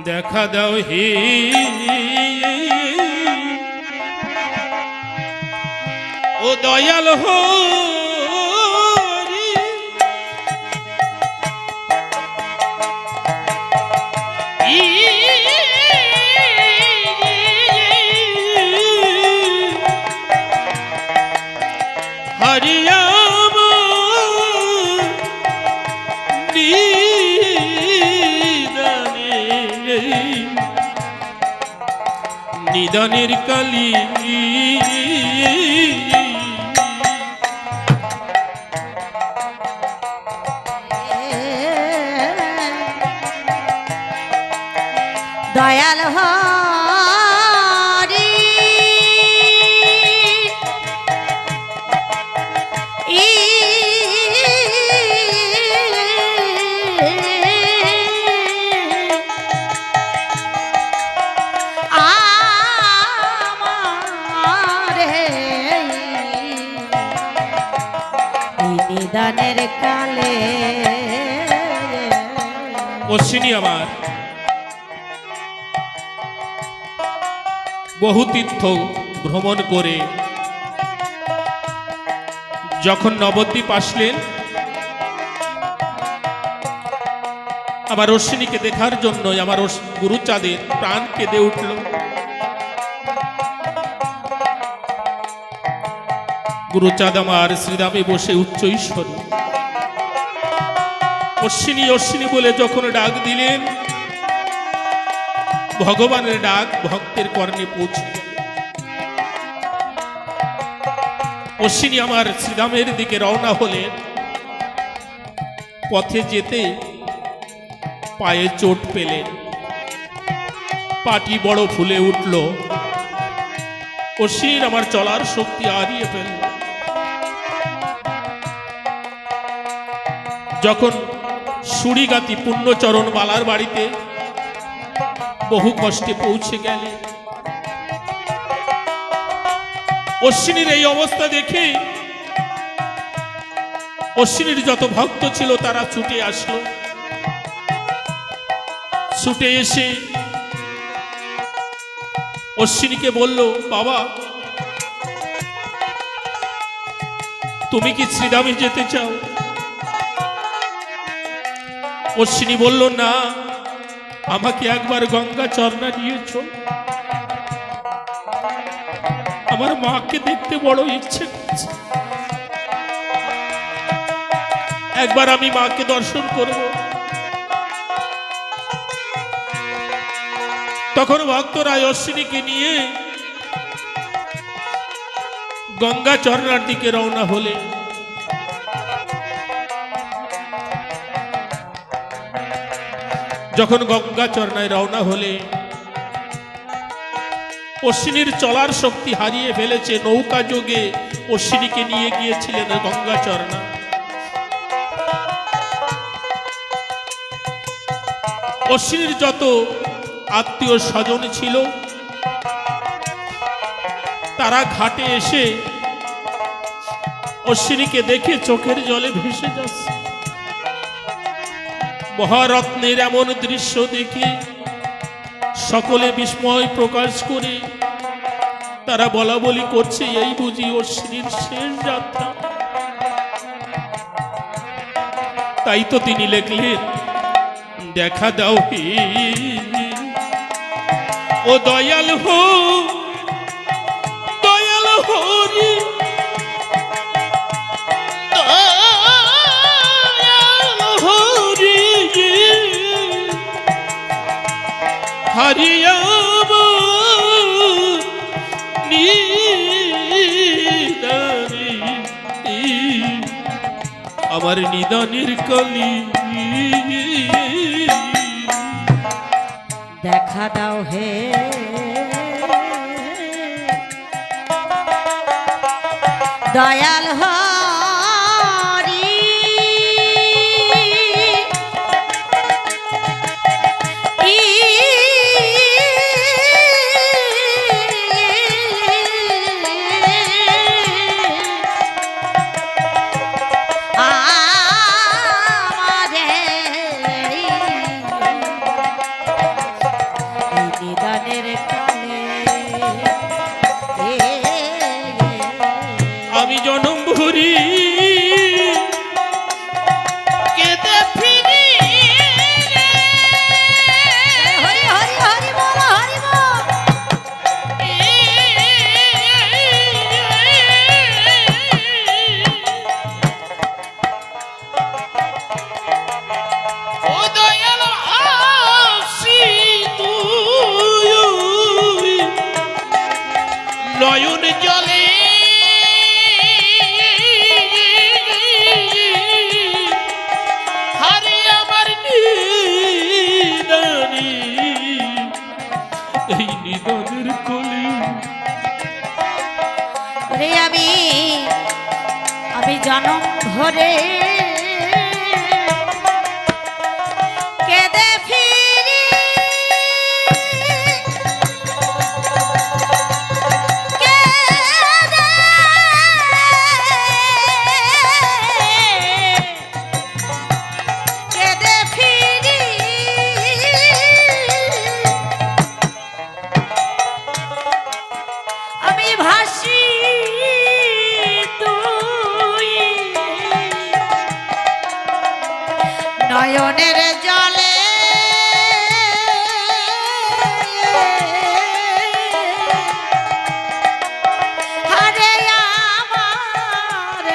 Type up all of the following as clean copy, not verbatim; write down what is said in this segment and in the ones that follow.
দেখা দাও হে ও দয়াল হরি হরিয়া নিদানের কালী দয়াল হরি নিদানের কালে অশ্বিনী আমার বহু তীর্থ ভ্রমণ করে যখন নবদ্বীপ আসলেন আমার অশ্বিনীকে দেখার জন্য আমার গুরুচাঁদের প্রাণ কেঁদে উঠল। গুরুচাঁদ আমার শ্রীরামে বসে উচ্চ ঈশ্বর অশ্বিনী অশ্বিনী বলে যখন ডাক দিলেন ভগবানের ডাক ভক্তের কর্ণে পৌঁছে গেল। অশ্বিনী আমার শ্রীরামের দিকে রওনা হলেন। পথে যেতে পায়ে চোট পেলেন, পাটি বড় ফুলে উঠল। অশ্বিনীর আমার চলার শক্তি হারিয়ে ফেলল। যখন সুড়িগাতি পুণ্যচরণ বালার বাড়িতে বহু কষ্টে পৌঁছে গেলে অশ্বিনীর এই অবস্থা দেখে অশ্বিনীর যত ভক্ত ছিল তারা ছুটে আসলো। ছুটে এসে অশ্বিনীকে বলল, বাবা তুমি কি শ্রীরামে যেতে চাও? অশ্বিনী বলল, না, আমাকে একবার গঙ্গা চরণা নিয়েছ, আমার মাকে দেখতে বড় ইচ্ছে করছে, একবার আমি মাকে দর্শন করব। তখন ভক্তরা অশ্বিনীকে নিয়ে গঙ্গা চরণার দিকে রওনা হলে যখন গঙ্গা চরণায় রওনা হলে অশ্বিনীর চলার শক্তি হারিয়ে ফেলেছে। নৌকা যোগে অশ্বিনীকে নিয়ে গিয়েছিলেন গঙ্গা চরণা। অশ্বিনীর যত আত্মীয় স্বজন ছিল তারা ঘাটে এসে অশ্বিনীকে দেখে চোখের জলে ভেসে যাচ্ছে। মহারত্নের এমন দৃশ্য দেখে সকলে বিস্ময় প্রকাশ করে তারা বলা বলি করছে, এই বুঝি অশ্বিনীর শেষ যাত্রা। তাই তো তিনি লিখলেন, দেখা দাও হে ও দয়াল হো দয়াল হরি হরিয়া আমার নিদানের কালী দেখা দাও হে দয়াল হরি জলে হারে আমার নিদানি এই নিদানের কলি রে আমি জনম ভরে কেঁদে ফিরি কেঁদে ফিরি আমি ভাসি নয়নের জলে হারে আমার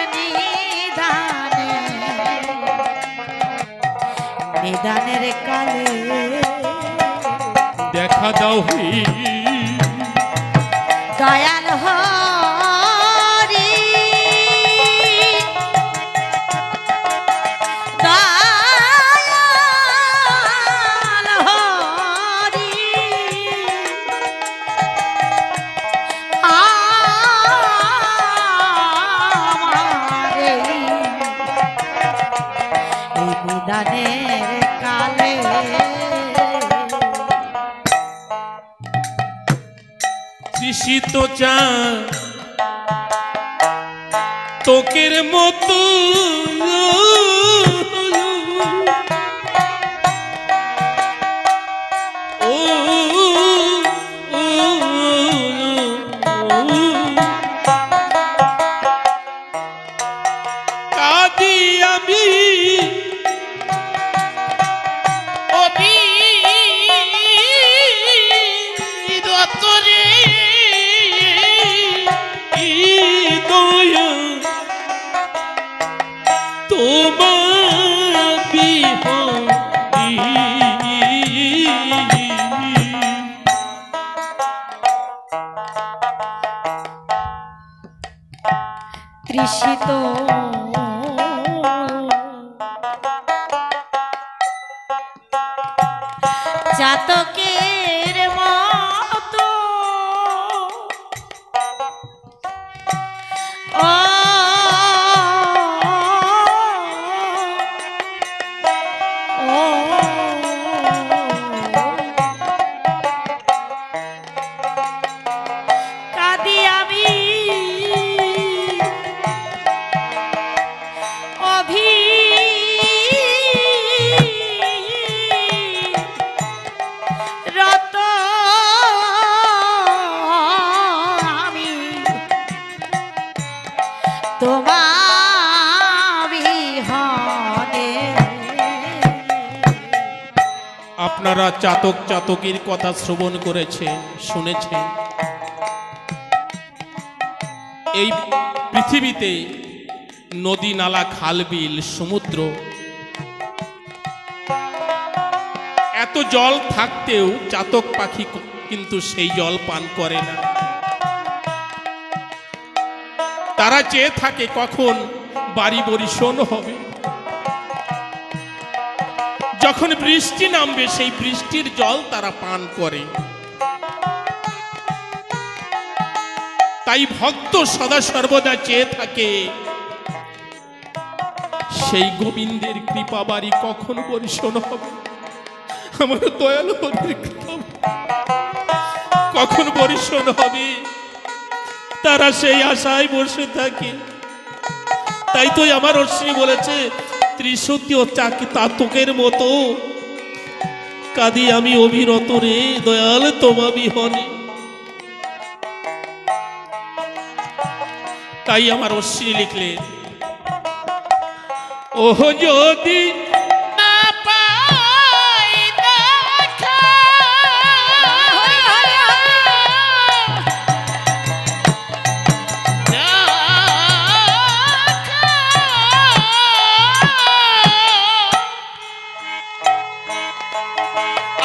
নিদানের কালে দেখা দাও দয়াল হরি দয়াল হরি আমার এই নিদানের কালে তৃষিত চা তোকের মতো ও কাঁদি আমি তৃষিত চাতকের মতো ও কাঁদি আমি রত আমি তোমার বিহনে আপনারা চাতক চাতকীর কথা শ্রবণ করেছেন শুনেছেন এই পৃথিবীতে নদী নালা খাল বিল সমুদ্র এত জল থাকতেও চাতক পাখি কিন্তু সেই জল পান করে না তারা চেয়ে থাকে কখন বাড়ি বরিশন হবে যখন বৃষ্টি নামবে সেই বৃষ্টির জল তারা পান করে তাই ভক্ত সদা সর্বদা চেয়ে থাকে সেই গোবিন্দের কৃপা বাড়ি কখন বরিশন হবে আমার দয়াল হরির কৃপা কখন বরিশন হবে তারা সেই আশায় বসে থাকে তাই তো আমার অশ্রী বলেছে ত্রিশূতি ও চাকি তাতকের মতো কাঁদি আমি অবিরত রে দয়াল তোমা বিহনে তাই আমার অশ্রী লিখলে ওহ যদি না পাই দেখা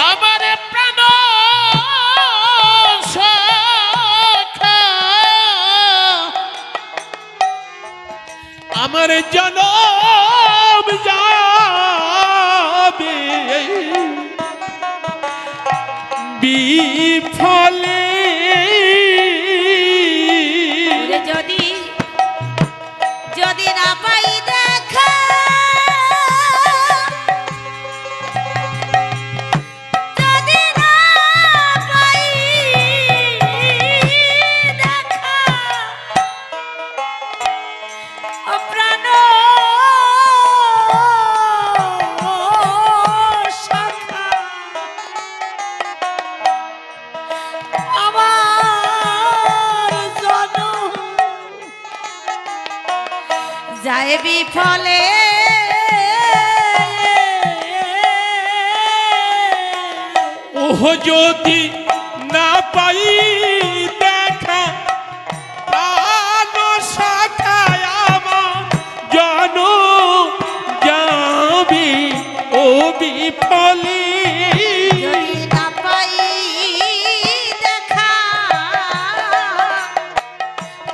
আমার প্রাণ সখা আমার জনম যাবে বিফলে ওরে যদি যদি না পাই দেখা যদি না পাই দেখা ও প্রাণ সখা আমার জনম যায় বিফলে ওহ যদি না পাই দেখা প্রাণ শাখায় আমার জনম যাবে ও বিফলে যদি না পাই দেখা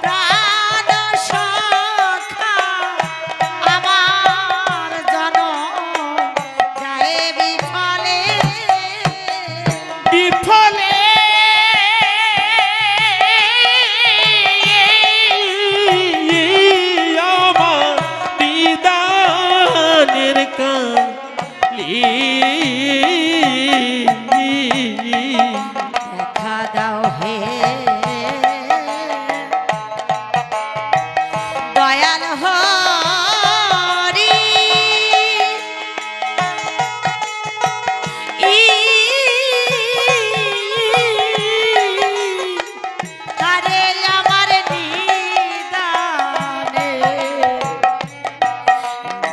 প্রাণ সখা আমার জনম যায় বিফলে বিফলে আমার বিদানের কালে দেখা দাও হে দয়াল হরি তারে আমার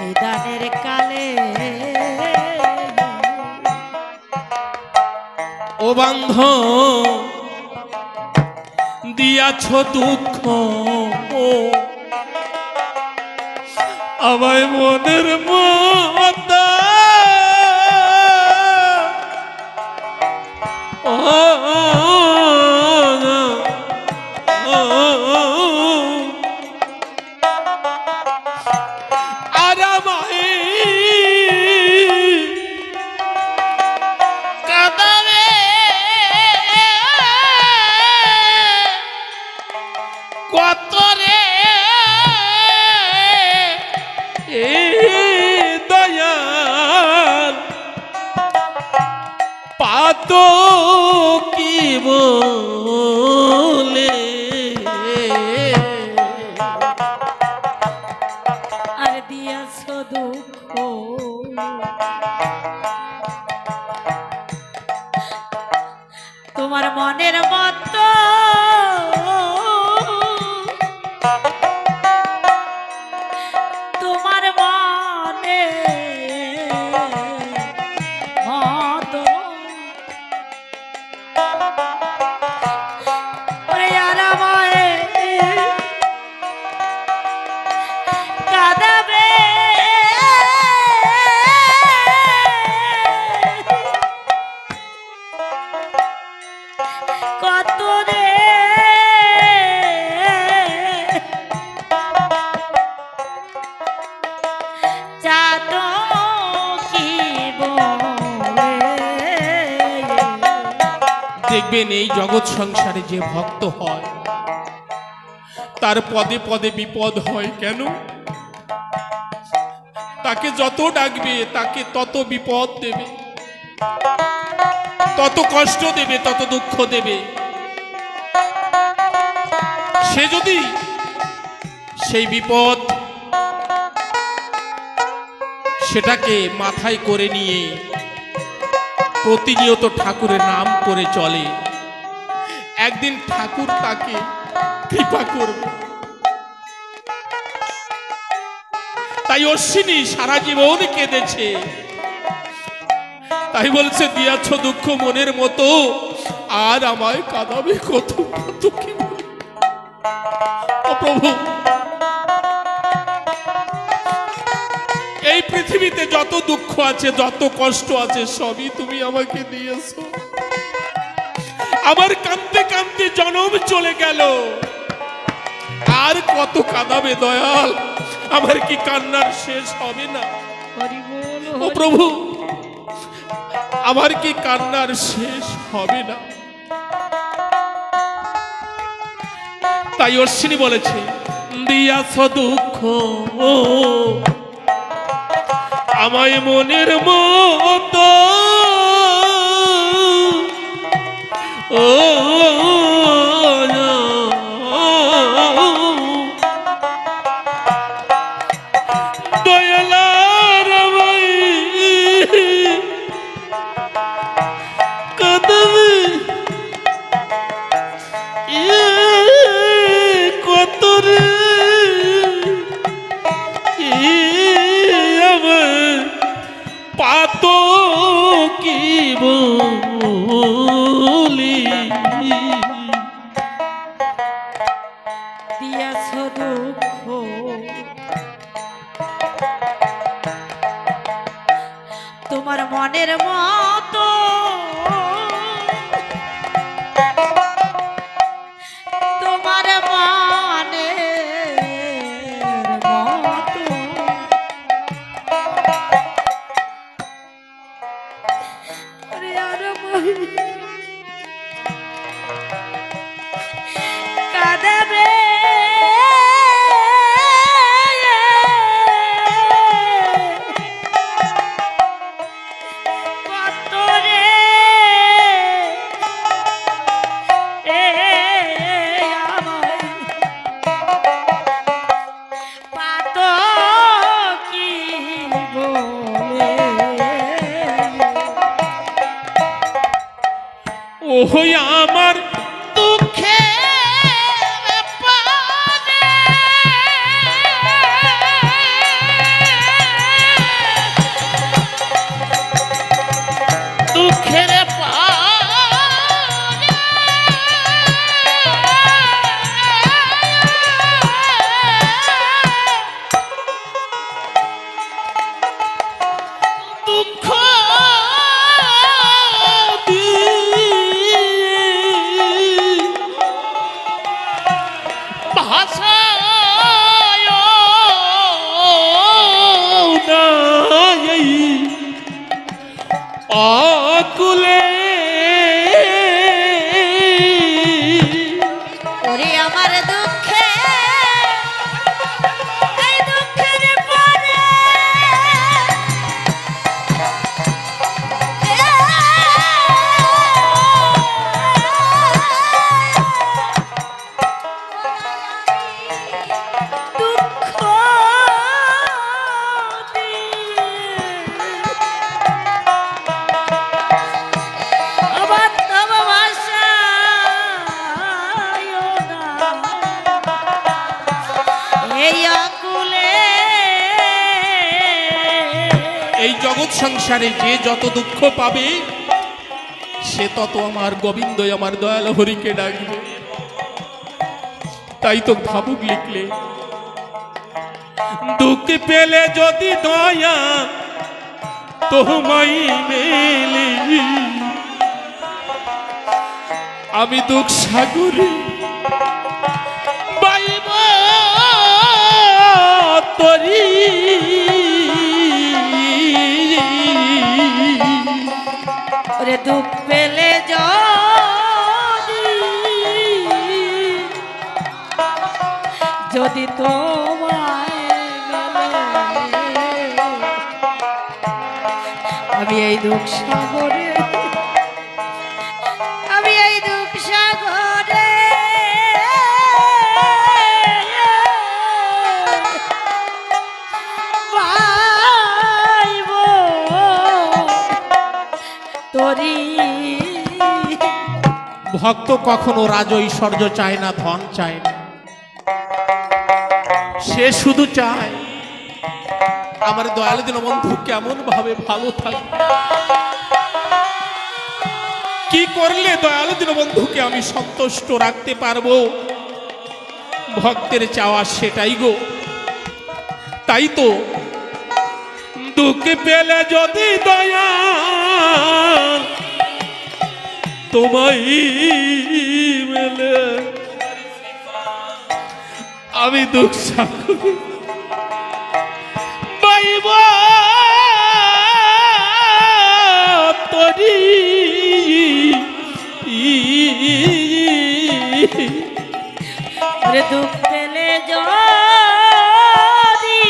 নিদানের কালে ও বান্ধ দিয়াছ দুঃখ আমায় মনের মত আর আমায় কাঁদাবে কত রে দয়াল পাত কি বলে আর দিয়াছ দুঃখ তোমার মনের মতো তোমার মনে মতো ওরে আর আমায় কাঁদাবে কত রে চাঁদ কি বলে দেখবেন এই জগৎ সংসারে যে ভক্ত হয় তার পদে পদে বিপদ হয় কেন? তাকে যত ডাকবে তাকে তত বিপদ দেবে, তত কষ্ট দেবে, তত দুঃখ দেবে। সে যদি সেই বিপদ সেটাকে মাথায় করে নিয়ে প্রতিনিয়ত ঠাকুরের নাম করে চলে, একদিন ঠাকুর তাকে কৃপা করবে। তাই অশ্বিনী সারা জীবন কেঁদেছে, তাই বলছে দিয়াছ দুঃখ মনের মতো আর আমায় কাঁদাবে কত কত কি বলে। ও প্রভু, এই পৃথিবীতে যত দুঃখ আছে, যত কষ্ট আছে, সবই তুমি আমাকে দিয়েছো। আমার কাঁদতে কাঁদতে জনম চলে গেল, আর কত কাঁদাবে দয়াল? আমার কি কান্নার শেষ হবে না? হরি বল ও প্রভু, আমার কি কান্নার শেষ হবে না? তাই অশ্বিনী বলেছে, দিয়াছ দুঃখ আমায় মনের মতো, ও দয়ালার আমায় কাঁদাবে কত রে, আমার পাত কি বলি, দিয়াছ দুঃখ তোমার মনের মতো, তোমার মনের মতো ওরে আর কাঁদাবে কত রে, আমায় পাত কি বলে, ওই আমার দুঃখে পারে দুঃখের পারে দুঃখ ভাষায় নাই অকুলে, ওরে আমার দুঃখে এই দুঃখের পরে দুঃখ আবার তব ভাষায় এই আকুলে, এই জগৎ সংসারে যে যত দুঃখ পাবে সে তত আমার গোবিন্দ আমার দয়াল হরিকে ডাকবে। তাই তো ভাবুক লিখলে, দুঃখ পেলে যদি দয়া তোমায় মেলে, আমি দুঃখ সাগরে বাইব তরি, ওরে দুঃখ পেলে যদি তোমায় মেলে, আমি এই দুঃখ সাগরে, আমি এই দুঃখ সাগরে বাইব তরি। ভক্ত কখনো রাজ ঐশ্বর্য চায় না, ধন চায় না, সে শুধু চায় আমার দয়াল দীনবন্ধু কেমন ভাবে ভালো থাকবে, কি করলে দয়াল দীনবন্ধুকে আমি সন্তুষ্ট রাখতে পারবো। ভক্তের চাওয়া সেটাই গো। তাই তো দুঃখ পেলে যদি দয়া তোমায় মেলে, আমি দুঃখ সাগরে বাইব তরি ওরে দুঃখ পেলে যদি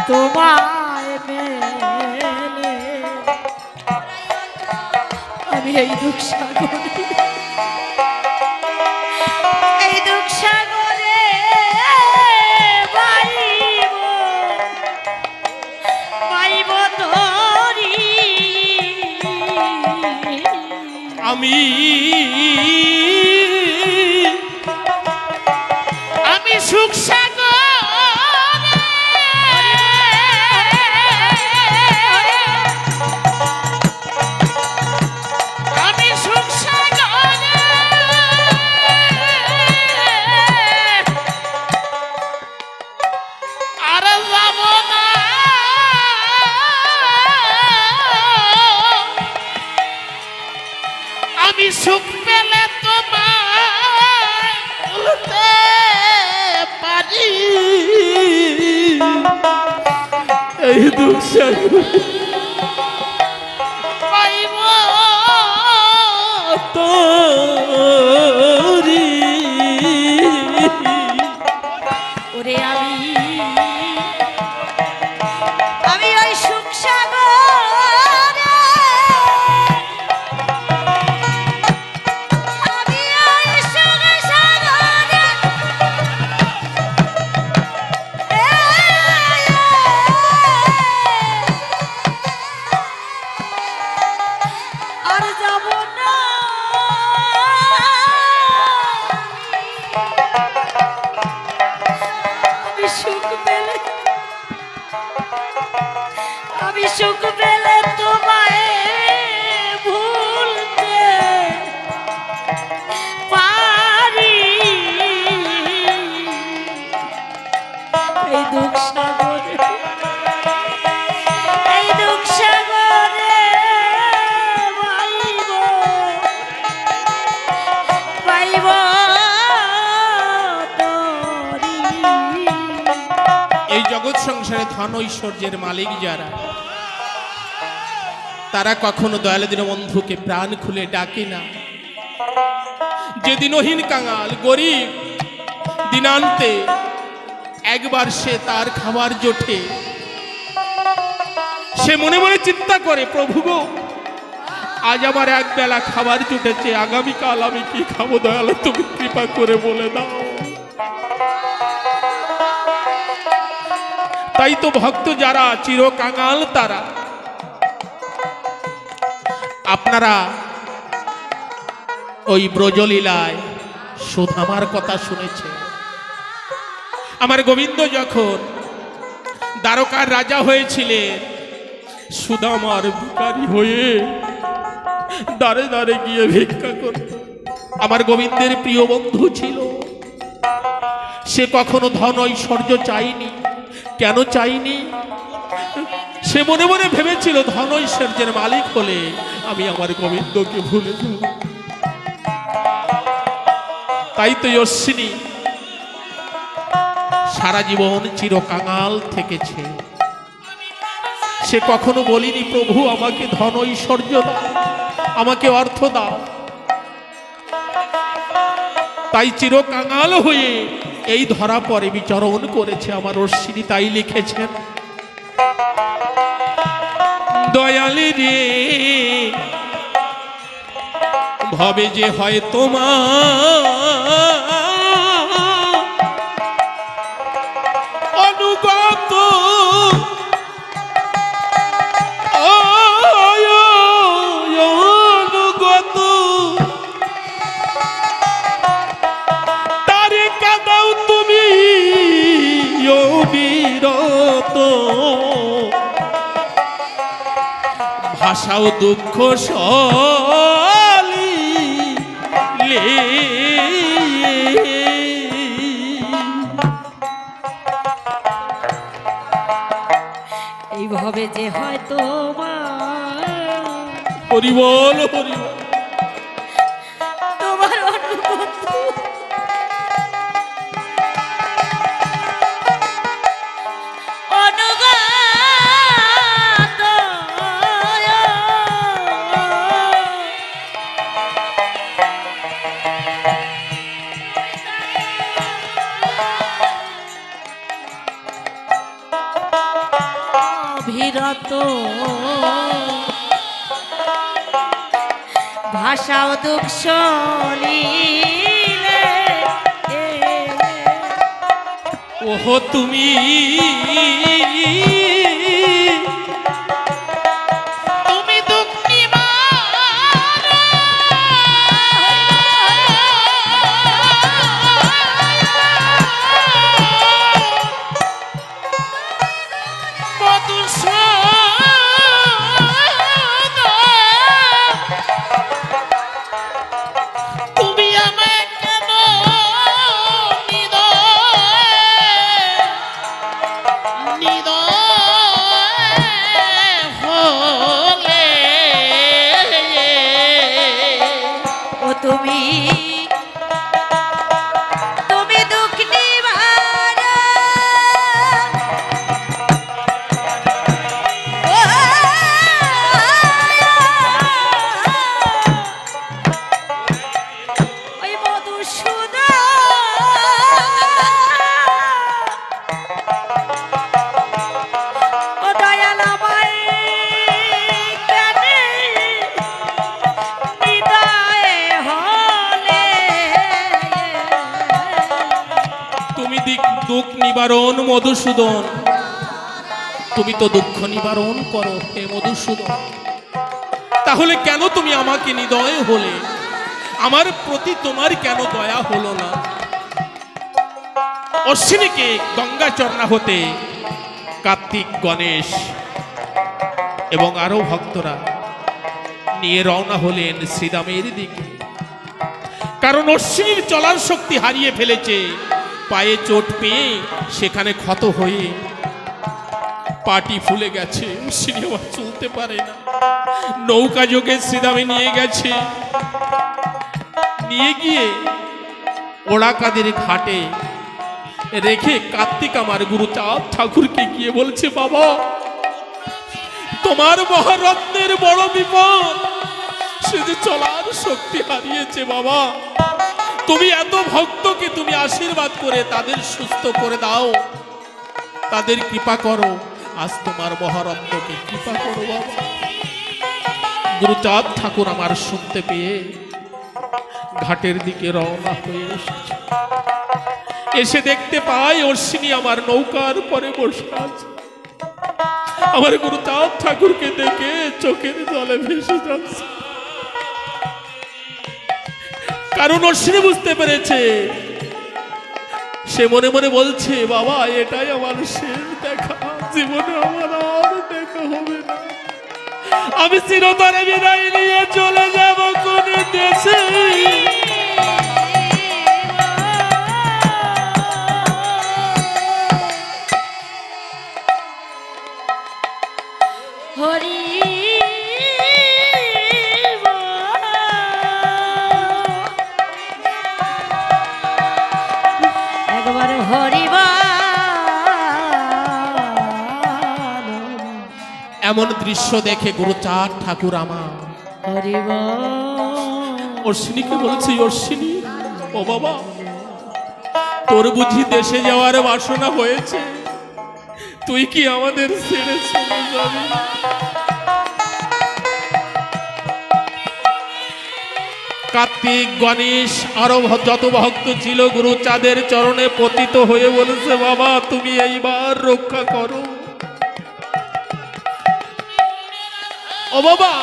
তোমায় পেলে আমি এই দুঃখ সাগরে আমি সুখ সাগরে আমি সুখ সাগরে আর যাব না আমি সুখ পেলে তোমায় বলতে পারি এই দুঃখ পাইব তোরি ওরে আমি ওই সুখ সাগরে আমি ওই সুখ সাগরে আর যাব না আমি সুখ পেলে তোমায় ভুলতে পারি এই দুঃখ সাগরে পাইব এই জগৎ সংসারে ধন ঐশ্বর্যের মালিক যারা তারা কখনো দয়াল দীনবন্ধুকে প্রাণ খুলে ডাকে না। যে দিনহীন কাঙাল গরিব দিনান্তে একবার সে তার খাবার জোটে সে মনে মনে চিন্তা করে, প্রভু গো আজ আমার এক বেলা খাবার জুটেছে, আগামীকাল আমি কি খাবো দয়াল তুমি কৃপা করে বলে দাও। তাই তো ভক্ত যারা চির কাঙাল তারা, আপনারা ওই ব্রজলীলায় সুধামার কথা শুনেছে। আমার গোবিন্দ যখন দ্বারকার রাজা হয়েছিলেন, সুদামার ভিখারি হয়ে দাঁড়ে দাঁড়ে গিয়ে ভিক্ষা করত। আমার গোবিন্দের প্রিয় বন্ধু ছিল, সে কখনো ধন ঐশ্বর্য চাইনি। কেন চাইনি? সে মনে মনে ভেবেছিল ধন ঐশ্বর্যের মালিক হলে আমি আমার গোবিন্দকে ভুলে যাব। তাই তো অশ্বিনী সারা জীবন চির কাঙাল থেকেছে। সে কখনো বলিনি প্রভু আমাকে ধন ঐশ্বর্য দাও, আমাকে অর্থ দাও। তাই চির কাঙাল হয়ে এই ধরা পরে বিচরণ করেছে আমার অশ্বিনী। তাই লিখেছেন, দয়ালি রে ভবে যে হয় তোমার অনুগত, অনুগত তারে কাঁদাও তুমি বিরত, ভাষাও দুঃখ সলিলে। এইভাবে যে হয় তোমার হরি বল হরি বল, তোমার অনুগত কত ভাষাও দুঃখ সলিলে ওহো তুমি তুমি দুঃখ নিবারণ তুমি আমায় কেন তুমি তুমি দুঃখ নিবারণ ওই মধুসূদন ও দয়াল আমায় কেন হৃদয়ে হলে তুমি দুঃখ নিবারণ মধুসূদন, তুমি তো দুঃখ নিবারণ করো হে মধুসূদন। তাহলে কেন তুমি আমাকে হৃদয় হলে? আমার প্রতি তোমার কেন দয়া হলো না? অশ্বিনীকে গঙ্গাচরণা হতে কার্তিক, গণেশ এবং আরো ভক্তরা নিয়ে রওনা হলেন শ্রীরামের দিকে। কারণ অশ্বিনীর চলার শক্তি হারিয়ে ফেলেছে, পায়ে চোট পেয়ে সেখানে ক্ষত হয়ে পাটি ফুলে গেছে, অশ্বিনী আবার চলতে পারে না। নৌকা যোগে শ্রীরামে নিয়ে গেছে, নিয়ে গিয়ে ওড়াকাদের ঘাটে রেখে কার্তিক আমার গুরুচাঁদ ঠাকুরকে গিয়ে বলছে, বাবা তোমার মহারত্নের বড় বিপদ, সে যে চলার শক্তি হারিয়েছে। বাবা তুমি এত ভক্তকে তুমি আশীর্বাদ করে তাদের সুস্থ করে দাও, তাদের কৃপা করো, আজ তোমার মহারত্নকে কৃপা করো বাবা। গুরুচাঁদ ঠাকুর আমার শুনতে পেয়ে ঘাটের দিকে রওনা হয়ে এসেছে। এসে দেখতে পাই অশ্বিনী আমার নৌকার পরে বসে আছে। আমার গুরুচাঁদ ঠাকুরকে দেখে চোখের জলে ভেসে যাচ্ছে। কারণ অশ্বিনী বুঝতে পেরেছে, সে মনে মনে বলছে, বাবা এটাই আমার শেষ দেখা, জীবনে আমার আর দেখা হবে না। আমি চিরতরে বিদায় নিয়ে চলে যাব কোন দেশে। হরি একবার হরিবা এমন দৃশ্য দেখে গুরুচাঁদ ঠাকুর আমার হরিবা অশ্বিনীকে বলছে, অশ্বিনী ও বাবা তোর বুঝি দেশে যাওয়ার বাসনা হয়েছে, তুই কি আমাদের ছেড়ে চলে যাবি? কার্তিক, গণেশ আরো যত ভক্ত ছিল গুরুচাঁদের চরণে পতিত হয়ে বলেছে, বাবা তুমি এইবার রক্ষা করো। ও বাবা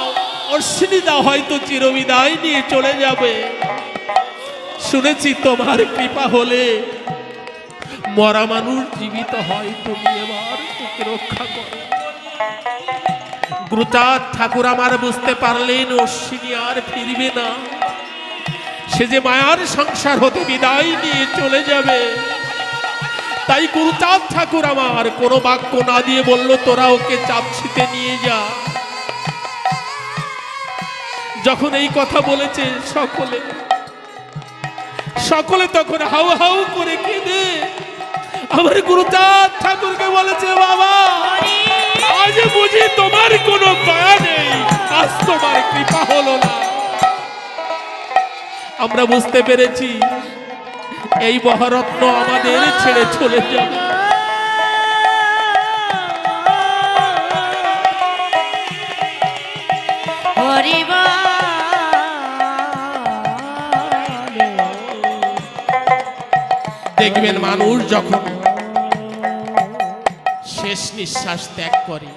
অশ্বিনী দা হয়তো চিরবিদায় নিয়ে চলে যাবে, শুনেছি তোমার কৃপা হলে মরা মানুষ জীবিত হয়, তুমি এবার তোকে রক্ষা করো। গুরুচাঁদ ঠাকুর আমার বুঝতে পারলেন অশ্বিনী আর ফিরবে না, সে যে মায়ার সংসার হতে বিদায় নিয়ে চলে যাবে। তাই গুরুচাঁদ ঠাকুর আমার কোনো বাক্য না দিয়ে বলল, তোরা ওকে চাপছিতে নিয়ে যা। যখন এই কথা বলেছে সকলে তখন হাউ হাউ করে কেঁদে আমার গুরুচাঁদ ঠাকুরকে বলেছে, বাবা আজ বুঝি তোমার কোনো দয়া নেই, আজ তোমার কৃপা হলো না। আমরা বুঝতে পেরেছি এই মহারত্ন আমাদের ছেড়ে চলে যাবে। হরি বল দেখবেন মানুষ যখন শেষ নিঃশ্বাস ত্যাগ করে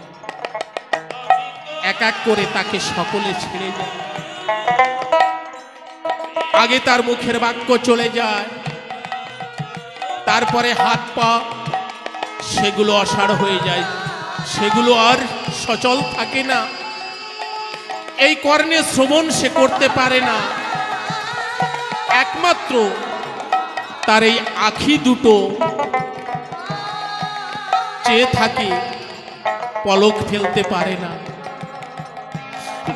এক এক করে তাকে সকলে ছেড়ে যায়। আগে তার মুখের বাক্য চলে যায়, তারপরে হাত পা সেগুলো অসাড় হয়ে যায়, সেগুলো আর সচল থাকে না। এই কর্ণে শ্রবণ সে করতে পারে না, একমাত্র তার এই আখি দুটো চেয়ে থাকে, পলক ফেলতে পারে না।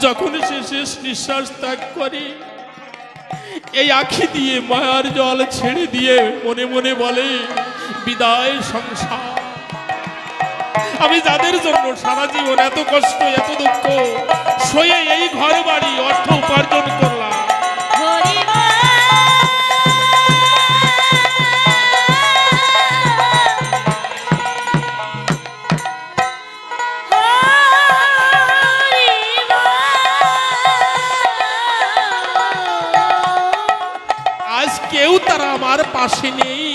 যখন সে শেষ নিঃশ্বাস ত্যাগ করে এই আখি দিয়ে মায়ার জল ছেড়ে দিয়ে মনে মনে বলে, বিদায় সংসার। আমি যাদের জন্য সারা জীবন এত কষ্ট এত দুঃখ সয়ে এই ঘর বাড়ি অর্থ উপার্জন করলাম, হরি বল আজ কেউ তারা আমার পাশে নেই।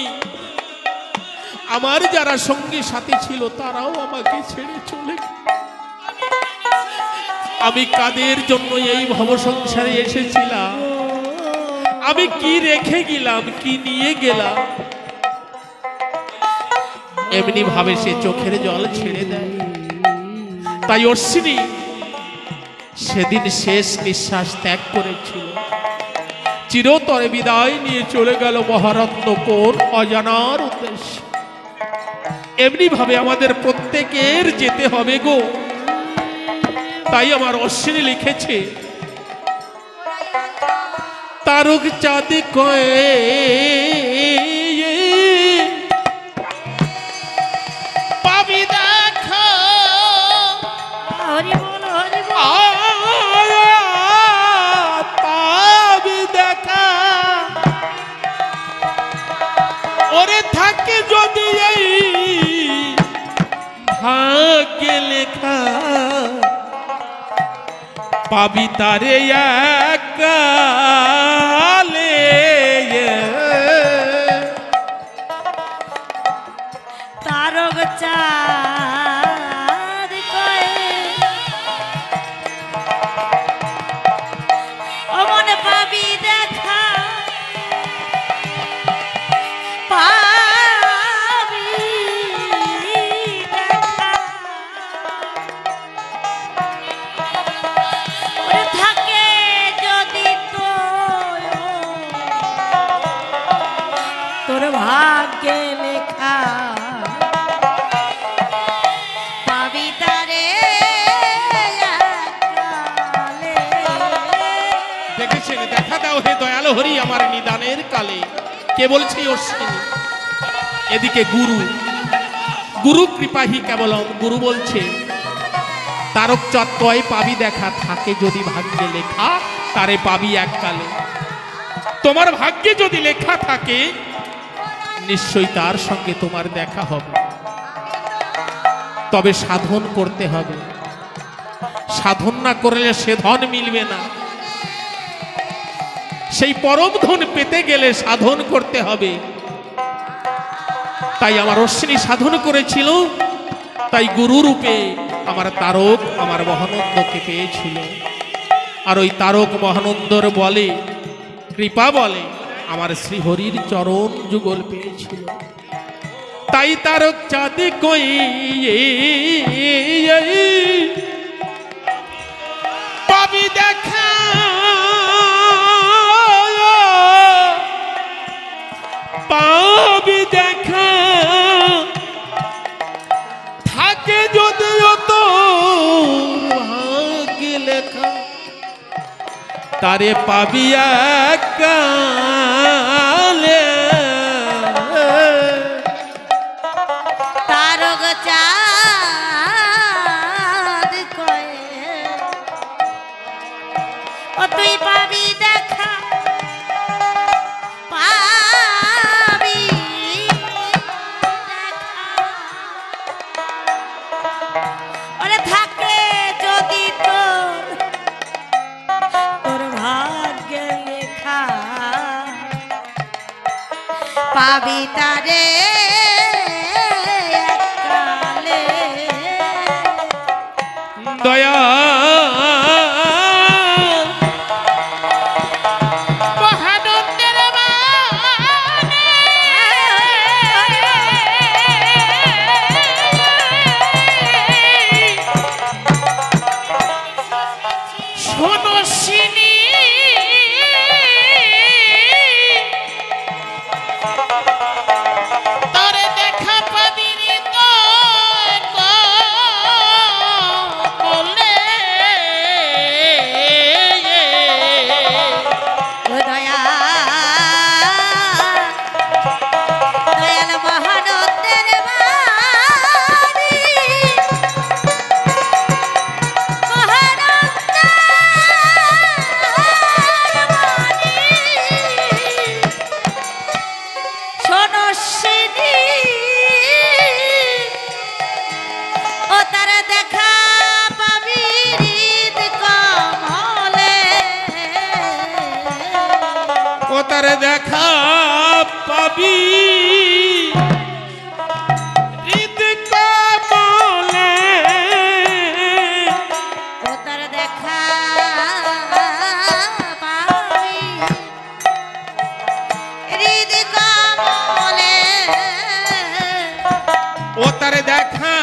আমার যারা সঙ্গী সাথী ছিল তারাও আমাকে ছেড়ে চলে গেল। আমি কাদের জন্য এই ভব সংসারে এসেছিলাম, আমি কি রেখে গেলাম, কি নিয়ে গেলাম। এমনি ভাবে সে চোখের জল ছেড়ে দেয়। তাই অশ্বিনী সেদিন শেষ নিঃশ্বাস ত্যাগ করেছিল, চিরতরে বিদায় নিয়ে চলে গেল মহারত্নপুর অজানার উদ্দেশ্যে। এমনি ভাবে আমাদের প্রত্যেকের যেতে হবে গো। তাই আমার অশ্বিনী লিখেছে, তারক চাঁদ কয়ে পাবি দেখা, হরি বল হরি বল পাবি দেখা। ওরে থাকে যদি এই ভাগ্যে লেখা, পাবি তারে একালে। তারক চাঁদ কয়ে ও মনে পাবি দেখা, পাবি দেখা। ওরে থাকে যদি তোর ভাগ্যে লেখা, পাবি তারে একালে। দেখেছেন, দেখা দাও হে দয়াল হরি আমার নিদানের কালে। কে বলছে? অশ্বিনী। এদিকে গুরু, গুরু কৃপাহি কেবলম। গুরু বলছে, তারক চাঁদ কয় পাবি দেখা, থাকে যদি ভাগ্যে লেখা তারে পাবি এককালে। তোমার ভাগ্যে যদি লেখা থাকে নিশ্চয়ই তার সঙ্গে তোমার দেখা হবে। তবে সাধন করতে হবে, সাধন না করলে সে ধন মিলবে না। সেই পরম ধন পেতে গেলে সাধন করতে হবে। তাই আমার অশ্বিনী সাধন করেছিল, তাই গুরু রূপে আমার তারক আমার মহানন্দকে পেয়েছিল। আর ওই তারক মহানন্দর বলে, কৃপা বলে আমার শ্রীহরির চরণ যুগল পেয়েছিল। তাই তারক চাঁদ কই পাবি দেখা, পাবি দেখা, থাকে যদিও তোর ভাগ্যে লেখা তারে পাবি এককালে। তারক চাঁদ কয়ে ও তুই পাবি দেখা, পাবি দেখা। ওরে থাকে যদি তোর পাবি তারে কালে দয়া মহানন্দের বাণী শোনো সিনি তরে দেখা পাবি হৃদয় কমলে ও দয়া দয়াল মহানন্দের বাণী মহানন্দের বাণী শোনো সিনি ও তার দেখা পাবি হৃদ কমলে ও তার দেখা পাবি হৃদ কমলে ও তার দেখা পাবি হৃদ কমলে ও তার দেখা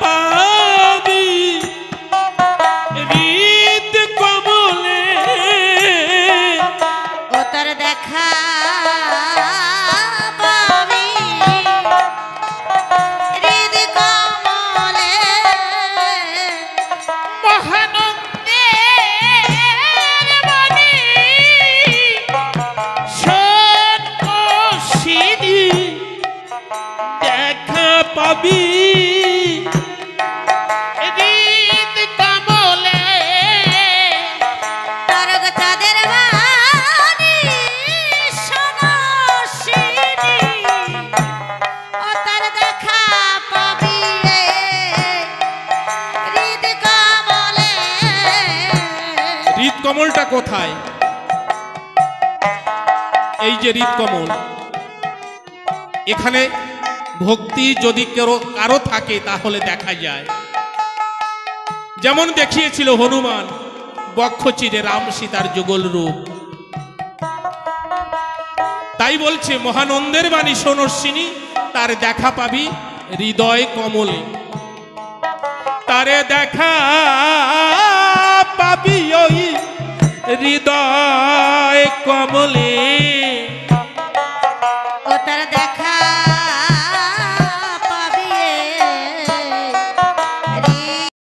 পাবি হৃদ কমলে ও তার দেখা পাবি হৃদ কমলে মহানন্দের বাণী শোনো সিনি দেখা পাবি হৃদ কমলে তারক চাঁদের বাণী শোনো সিনি ও তার দেখা পাবি হৃদ কমলে হৃদ কমলটা কোথায়? এই যে হৃদ কমল, এখানে ভক্তি যদি কারো থাকে তাহলে দেখা যায়। যেমন দেখিয়েছিল হনুমান বক্ষ চিরে রাম সীতার যুগল রূপ। তাই বলছে মহানন্দের বাণী শোনস্বিনী তার দেখা পাবি হৃদয় কমলে, তারে দেখা পাবি ওই হৃদয় কমলে।